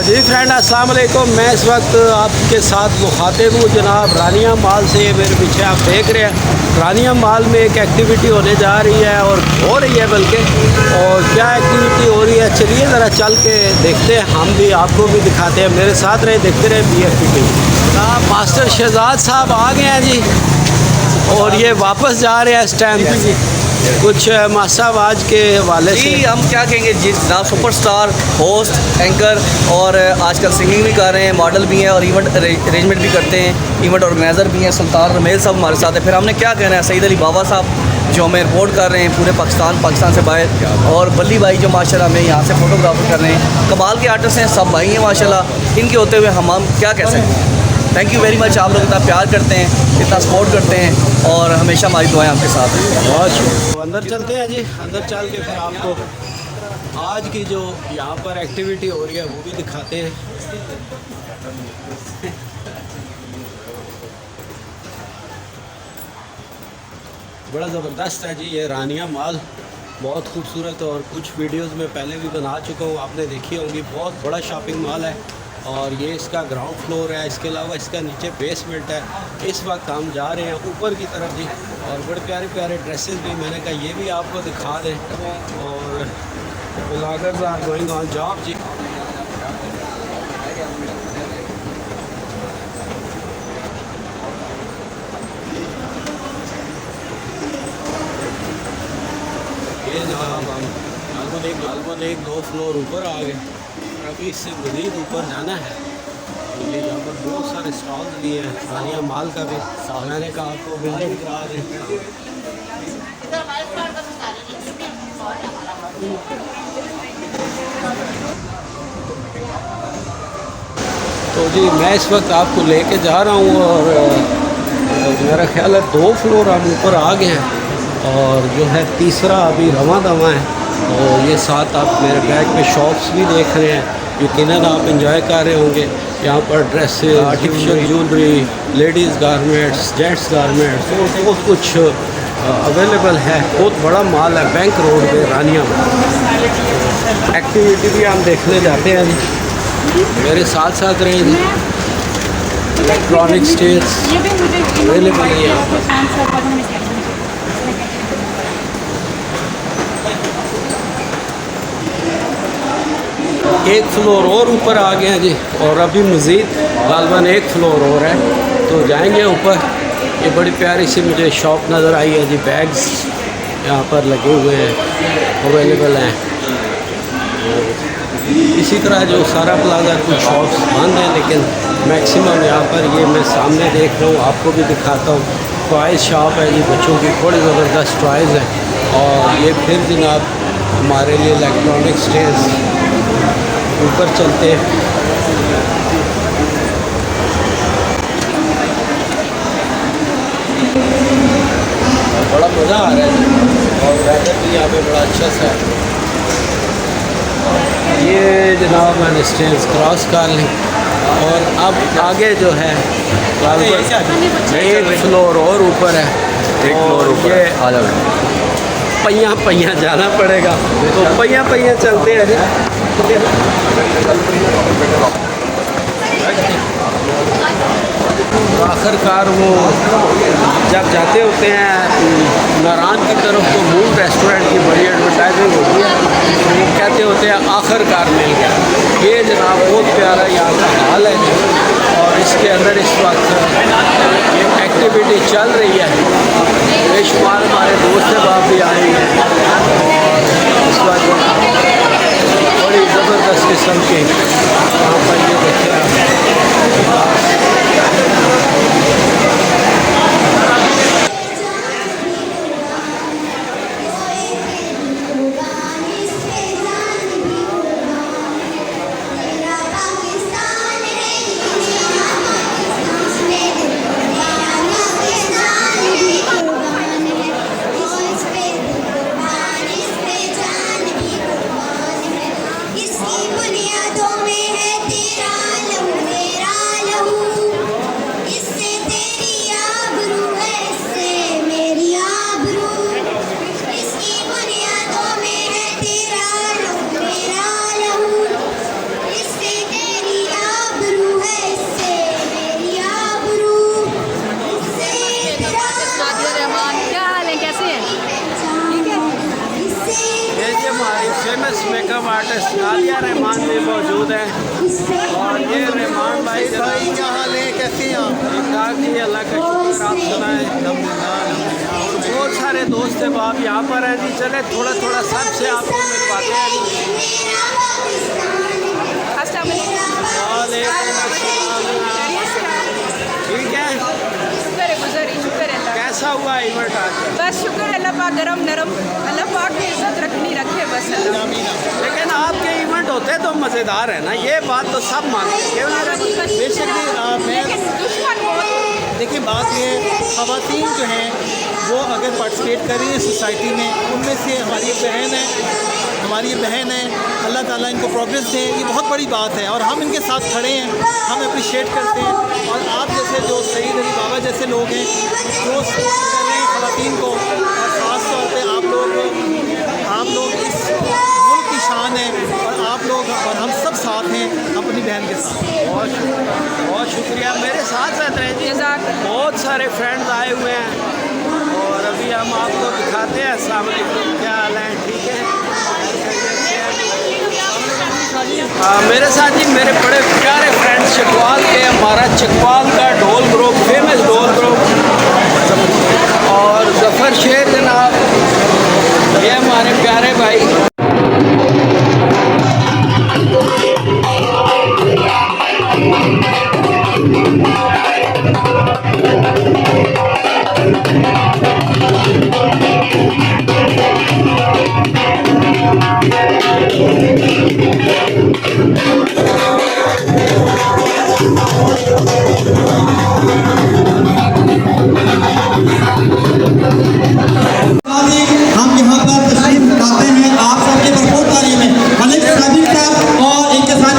जी friend अस्सलाम वालेकुम। मैं इस वक्त आपके साथ मुखातिब हूँ जनाब रानिया माल से। मेरे पीछे आप देख रहे हैं रानिया माल में एक एक्टिविटी होने जा रही है और हो रही है बल्कि। और क्या एक्टिविटी हो रही है चलिए ज़रा चल के देखते हैं, हम भी आपको भी दिखाते हैं। मेरे साथ रहे देखते रहे BFPT। मास्टर शहजाद साहब आ गए हैं जी और ये वापस जा रहे हैं स्टैंड। कुछ मासाब आज के हवाले से हम क्या कहेंगे जी, जनाब सुपरस्टार होस्ट एंकर और आजकल सिंगिंग भी कर रहे हैं, मॉडल भी हैं और इवेंट अरेंजमेंट भी करते हैं, इवेंट ऑर्गेनाइज़र भी हैं। सुल्तान रमेल साहब हमारे साथ है। फिर हमने क्या कहना है सईद अली बाबा साहब जो हमें रिपोर्ट कर रहे हैं पूरे पाकिस्तान से बाहर, और बल्ली भाई जो माशाल्लाह हमें यहाँ से फ़ोटोग्राफर कर रहे हैं। कमाल के आर्टिस्ट हैं, सब भाई हैं माशाल्लाह। इनके होते हुए हम क्या कह सकते हैं। Thank you very much. आप लोग इतना प्यार करते हैं, इतना सपोर्ट करते हैं और हमेशा हमारी दुआएं आपके साथ हैं। बहुत अंदर चलते हैं जी। अंदर चल के फिर आपको आज की जो यहाँ पर एक्टिविटी हो रही है वो भी दिखाते हैं। बड़ा ज़बरदस्त है जी ये रानिया माल, बहुत खूबसूरत। और कुछ वीडियोस में पहले भी बना चुका हूँ, आपने देखी होंगी। बहुत बड़ा शॉपिंग मॉल है और ये इसका ग्राउंड फ्लोर है। इसके अलावा इसका नीचे बेसमेंट है। इस वक्त हम जा रहे हैं ऊपर की तरफ जी। और बड़े प्यारे प्यारे ड्रेसेस भी मैंने कहा ये भी आपको दिखा दें। और bloggers are going on job जी। ये जनाब हम एक दो फ्लोर ऊपर आ गए। अभी इससे मज़ीद ऊपर जाना है। ये यहाँ पर बहुत सारे स्टॉल्स भी हैं रानिया माल का भी। मैंने कहा आपको विजिट करा दें। तो जी मैं इस वक्त आपको लेके जा रहा हूँ और मेरा ख्याल है 2 फ्लोर हम ऊपर आ गए हैं और जो है तीसरा अभी रवां दवा है। और ये साथ आप मेरे बैग में शॉप्स भी देख रहे हैं, यकीनन आप इंजॉय कर रहे होंगे। यहाँ पर dresses, artificial jewellery, ladies garments, gents garments और बहुत कुछ अवेलेबल है। बहुत बड़ा माल है बैंक रोड पे रानिया में। एक्टिविटी भी हम देखने जाते हैं, मेरे साथ साथ रहेंगे। इलेक्ट्रॉनिक स्टेज अवेलेबल है यहाँ पर। एक फ्लोर और ऊपर आ गए हैं जी और अभी मज़ीद गालबन एक फ्लोर और है तो जाएंगे ऊपर। ये बड़ी प्यारी सी मुझे शॉप नज़र आई है जी। बैग्स यहाँ पर लगे हुए हैं, अवेलेबल हैं। इसी तरह जो सारा प्लाजा कुछ शॉप्स बंद हैं लेकिन मैक्सिमम यहाँ पर ये मैं सामने देख रहा हूँ, आपको भी दिखाता हूँ। टॉयज़ शॉप है जी, बच्चों की बड़ी ज़बरदस्त टॉयज़ है। और ये फिर जनाब हमारे लिए इलेक्ट्रॉनिक स्टेज ऊपर चलते हैं। बड़ा मज़ा आ रहा है और वेदर भी यहाँ पे बड़ा अच्छा सा है। ये जनाब मैंने स्टेज क्रॉस कर ली और अब आगे जो है एक फ्लोर और ऊपर है। एक फ्लोर ऊपर आ जाओ। पहिया जाना पड़ेगा तो पहिया चलते हैं। आखिरकार वो जब जाते होते हैं नारायण की तरफ तो मून रेस्टोरेंट की बड़ी एडवर्टाइजिंग होती है तो वो कहते होते हैं आखिरकार मिल गया। ये जनाब बहुत प्यारा यहाँ का हाल है और इसके अंदर इस वक्त एक्टिविटी चल रही है। बेशुमार हमारे दोस्त बाप भी आए हैं और इस वक्त बड़ी ज़बरदस्त किस्म के वहाँ पर ये देखे इसकी बुनियादों में है तेरा नादिया रहमान भी मौजूद हैं और ये रहमान भाई भाई क्या हाल है, कैसे हैं आप? ठीक अल्लाह का शुक्र, आप सुनाएं। और बहुत सारे दोस्त हैं आप यहाँ पर हैं जी। चले थोड़ा थोड़ा सबसे आपको मिलवाते हैं जी। अस्सलाम वालेकुम। ठीक है, शुक्र है, गुज़र ही शुक्र है अल्लाह। कैसा हुआ इवेंट आज? बस शुक्र है अल्लाह पाक, गरम नरम, अल्लाह पाक की इज्जत रखनी रखे बस अल्लाह। लेकिन आपके इवेंट होते तो मज़ेदार है ना, ये बात तो सब मानते हैं, क्यों नहीं रहते? बेसिकली मैं लेकिन दुश्मन बहुत देखिए बात ये ख़वातीन जो हैं वो अगर पार्टिसिपेट कर रही है सोसाइटी में, उनमें से हमारी एक बहन है, अल्लाह ताला इनको प्रोग्रेस दे, ये बहुत बड़ी बात है और हम इनके साथ खड़े हैं, हम अप्रिशिएट करते हैं। और आप जैसे जो सईद अली बाबा जैसे लोग हैं जो सपोर्ट कर रहे हैं ख़वातीन को, और ख़ास तौर पे आप लोग इस मुल्क की शान है और आप लोग और हम सब साथ हैं अपनी बहन के साथ। बहुत शुक्रिया, मेरे साथ साथ रहे जी। जज़ाक। बहुत सारे फ्रेंड्स आए हुए हैं और अभी हम आपको दिखाते हैं। अस्सलाम वालेकुम, क्या हाल है? ठीक है। मेरे साथ ही मेरे बड़े प्यारे फ्रेंड्स चकवाल के, हमारा चकवाल का ढोल ग्रुप, फेमस ढोल ग्रुप, और जफ़र शेर जनाब, ये हमारे प्यारे भाई। हम यहाँ पर तशरीफ लाते हैं आप सबके भरपूर तालियों में मलिक साबिर साहब और इनके साथ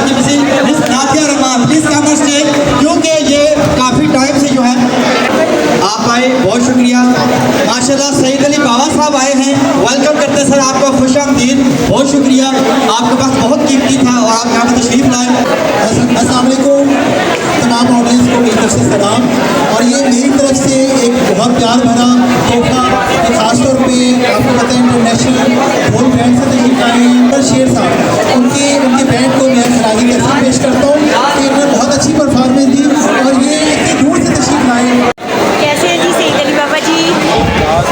miss Nadia Rahman, please come on stage, क्योंकि ये काफ़ी टाइम से जो है आप आए, बहुत शुक्रिया। माशाल्लाह सईद अली बाबा साहब आए हैं, वेलकम करते सर आपका, खुश आमदीद, बहुत शुक्रिया, आपके पास बहुत कीमती था और आप यहाँ पर तशरीफ लाए। अस्सलाम वालेकुम तमाम ऑडियंस को मेरी तरफ से सलाम, और ये मेरी तरफ से एक बहुत प्यार भरा तोहफा, ख़ासतौर पे आपको पता है इंटरनेशनल ढोल बैंड से तशरीफ लाए हैं शेर साहब, उनके बैंड को मैं खराजी तहसीन पेश करता हूँ कि इन्होंने बहुत अच्छी परफॉर्मेंस दी और ये इतनी दूर से तशरीफ लाए। कैसे हैं जी सईद अली बाबा जी?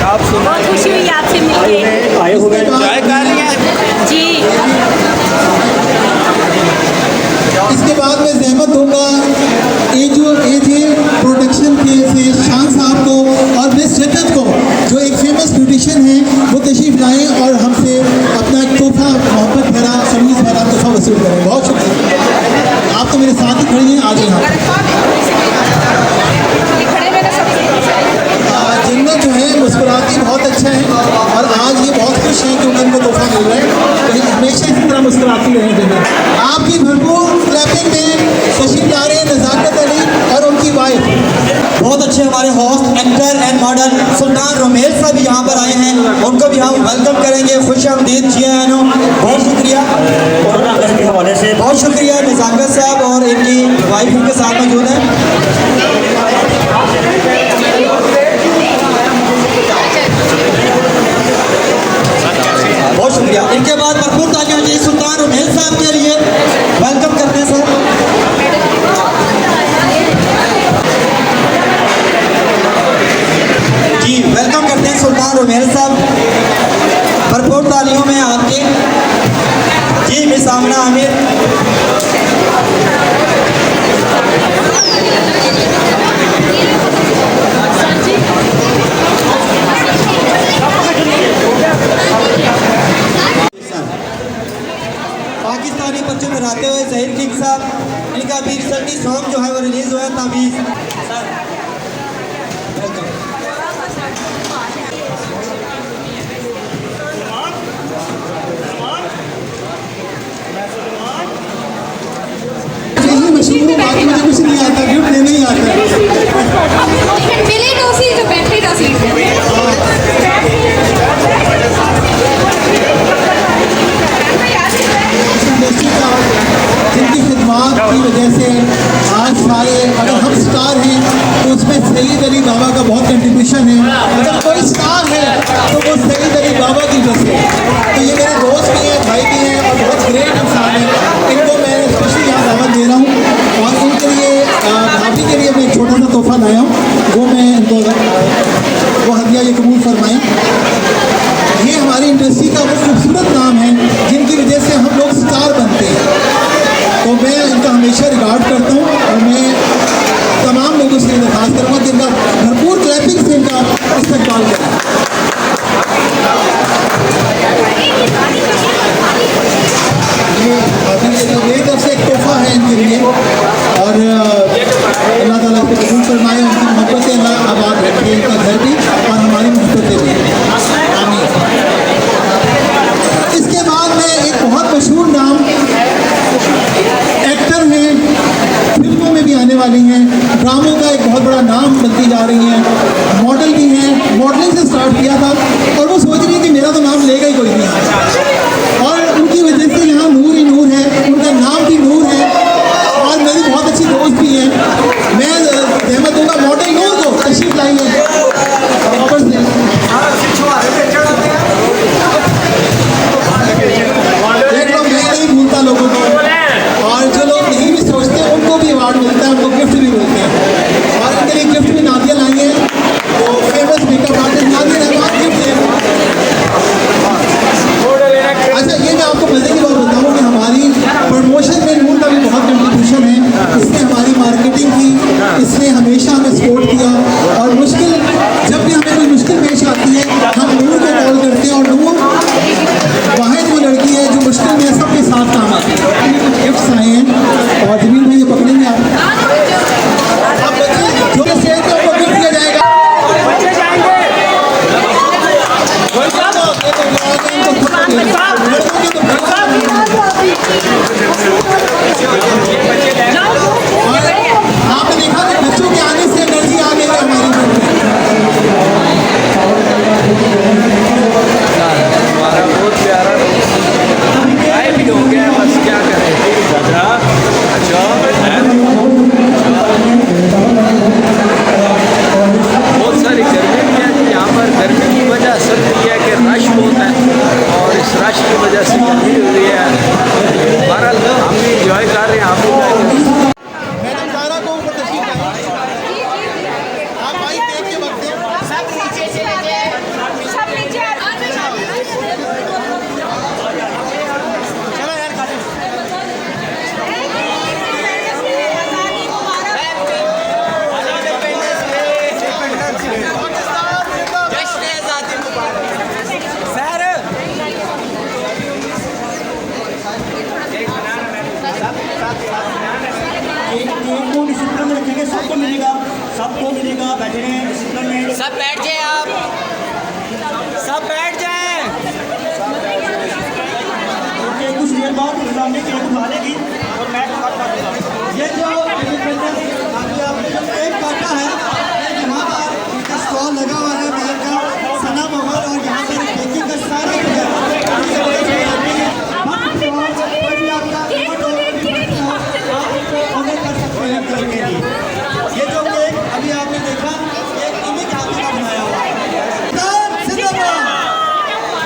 आप बहुत खुशी हुई आपसे मिलके। आए हुए चाय खा रही हैं जी इसके बाद मैं जहमत दूंगा एजे प्रोडक्शन के से शान साहब को और मिस जन्नत को, जो एक फेमस ब्यूटिशियन है, वो तशरीफ लाएँ और हमसे अपना एक तोहफा, मोहब्बत भरा, समीज भरा तोहफा वसूल करें। बहुत शुक्रिया, आप तो मेरे साथ ही खड़ी हैं, आज यहाँ जन्नत जो है मुस्कुराती बहुत अच्छा है और आज ये बहुत खुश हैं कि उनको तोहफा मिल रहा है, तो हमेशा इसी तरह मुस्कुराती रहें जन्नत। आपकी भरपूर क्लैपिंग में तशरीफ ला रहे हैं नज़ाकत अली और उनकी वाइफ। बहुत अच्छे हमारे host, actor and model Sultan Romel साहब भी यहाँ पर आए हैं, उनको भी हम वेलकम करेंगे, खुश आमदीद, जी आनो, बहुत शुक्रिया। के हवाले से बहुत शुक्रिया नज़ाकत साहब और इनकी वाइफ उनके साथ मौजूद है। बहुत शुक्रिया। इनके बाद भरपूर तालियां जी सुल्तान रोमेल साहब के लिए, वेलकम करते हैं सर। जी वेलकम करते हैं सुल्तान रोमेल साहब, भरपूर तालियों में आपके। जी मिस आमना आमिर, पाकिस्तानी बच्चों में रहते हुए जहीर किंग साहब, इनका भी रिसेंटली सॉन्ग जो है वो रिलीज हुआ है तावीज़। Sir welcome. यही मशहूर है, बाकी मुझे कुछ नहीं आता, गिफ्ट देने ही आता है। मिले डोसी तो बैटरी डोसी इंडस्ट्री का जिनकी खिदमात की वजह से आज सारे, अगर हम स्टार हैं तो उसमें सईद अली बाबा का बहुत कंट्रीब्यूशन है, अगर कोई स्टार है तो वो सईद अली बाबा की वजह से। तो ये मेरे दोस्त भी हैं, भाई भी हैं और बहुत ग्रेट हमेशा रिगार्ड करता हूँ और मैं तमाम लोगों से दरखास्त करूँगा कि इनका भरपूर क्लैपिंग से इनका इस्तेमाल करें। ये अभी मेरी तरफ से एक तोहफा है इनके लिए और अल्लाह ताला इसको कबूल फरमाए, उनकी मोहब्बतें अल्लाह आबाद रखे, इनका घर भी और हमारी मोहब्बतें भी। आमीन। इसके बाद में एक बहुत मशहूर नाम एक्टर हैं, फिल्मों में भी आने वाली हैं, ड्रामों का एक बहुत बड़ा नाम बनती जा रही हैं, मॉडल भी हैं, मॉडलिंग से स्टार्ट किया था और वो सोच रही है कि मेरा तो नाम लेगा ही कोई नहीं और उनकी वजह से यहाँ नूर ही नूर है, उनका नाम भी नूर है और मेरी बहुत अच्छी दोस्त भी हैं। मैं जहमत दूंगा मॉडल नूर को तशरीफ लाइए। देख लो, मैं नहीं भूलता लोगों को और जो लोग नहीं भी सोचते उनको भी अवार्ड मिलता है, उनको गिफ्ट भी मिलते हैं और इनके लिए गिफ्ट भी नादिया लाई है। तो famous makeup artist Nadia Rahman gift है। अच्छा, ये मैं आपको मजे की बात बताऊँ कि हमारी प्रमोशन में नूर का भी बहुत कंट्रीब्यूशन है। इसने हमारी मार्केटिंग की, इसने हमेशा हमें सपोर्ट किया और मुश्किल जब भी हमें कोई मुश्किल पेश आती है हम नूर को कॉल करते हैं और नूर वाहिद वो लड़की है जो मुश्किल में सबके साथ काम आती है। कुछ गिफ्ट्स आए हैं और जमीन भाई ये पकड़ेंगे आप बच्चे जो स्टेज पे आपको गिफ्ट दिया जाएगा। आपने देखा कि बच्चों के आने से एनर्जी आ गई है हमारी में। हमारा बहुत प्यारा गाय भी हो गया, बस क्या करें। अच्छा, बहुत सारी गर्मी भी है यहाँ पर। गर्मी की वजह सब ये है कि रश बहुत है और इस रश की वजह से गर्मी हो रही है। बहरहाल हम भी इंजॉय कर रहे हैं। आप लोग मैडम सारा को ऊपर तशरीफ लाइए। आप भाई देख के वक्त हैं। सब नीचे चले गए, सब नीचे आ जाओ। चलो यार काजल। एक को डिसिप्लिन में रखेंगे, सबको मिलेगा, सबको मिलेगा। बैठे हैं डिसिप्लिन में। सब बैठ जाए, आप सब बैठ जाएं। ओके, कुछ देर बाद इस्लामी केक उठा लेगी और मैं कट कर दूंगा। ये जो अभी आपने जो केक काटा है यहाँ पर इसका स्टॉल लगा हुआ है महल का सना महल और यहाँ पर केकिंग का सारा जो है ये जो केक अभी आपने देखा एक इन्हीं के हाथों का बनाया हुआ है।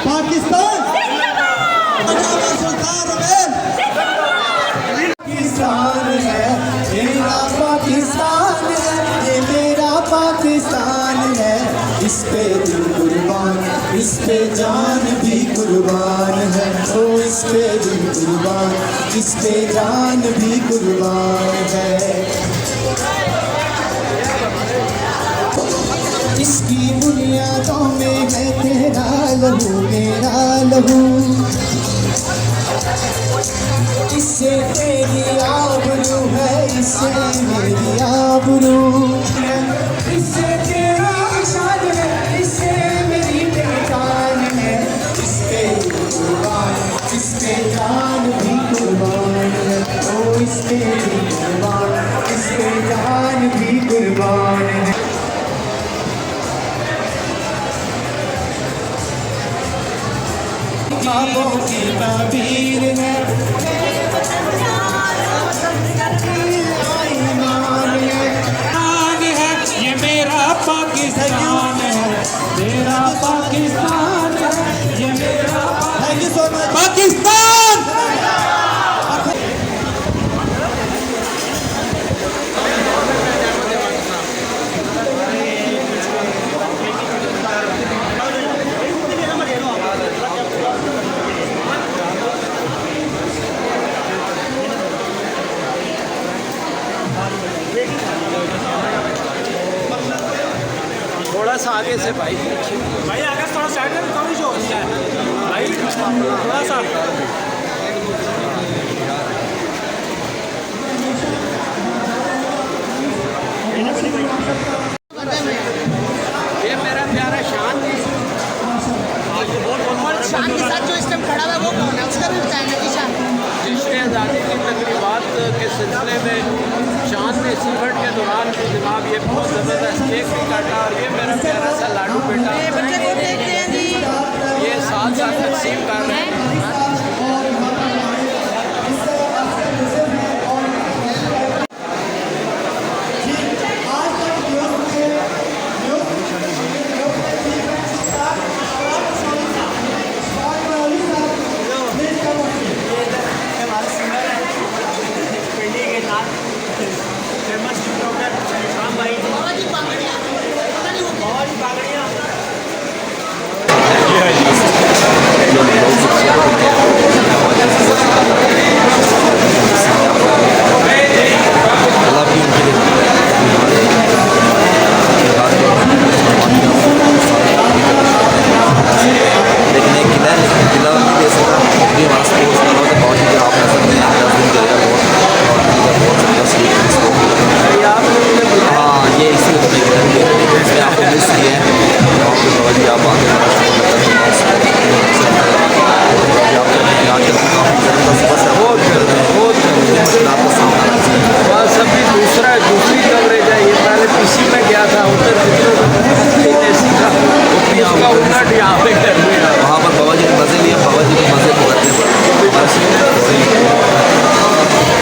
पाकिस्तान पाकिस्तान है, मेरा पाकिस्तान है, ये मेरा पाकिस्तान है। इस पे दिल कुर्बान, इस पे जान भी कुर्बान है। ओ इस पे दिल कुर्बान, इस पे जान भी कुर्बान है। इसकी बुनियादों में है तेरा लहू, मेरा लहू। इससे तेरी आबरू है, इससे मेरी आबरू। इससे तेरा शान है, इससे मेरी पहचान है। इस पे कुर्बान, इस पे जान भी कुर्बान है। ओ इस पे भी कुर्बान, इस पे जान भी कुर्बान है। ख्वाबों की ताबीर है, ईमान है, ये मेरा पाकिस्तान है, मेरा पाकिस्तान है, ये मेरा पाकिस्तान। थोड़ा सा आगे से भाई। भाई आगे थोड़ा साइड में कम जो है भाई थोड़ा सा ये मेरा प्यारा शान शान के साथ जो इस टाइम खड़ा हुआ है वो कौन है, उसका भी बताएं निशान। जश्न आज़ादी की तकरीबात के सिलसिले में शान ने इस इवेंट के दौरान जनाब ये बहुत ज़बरदस्त केक भी काटा और ये मेरा प्यारा सा लाडू बेटा बच्चे को देखते हैं जी, ये साथ साथ तकसीम कर रहे हैं।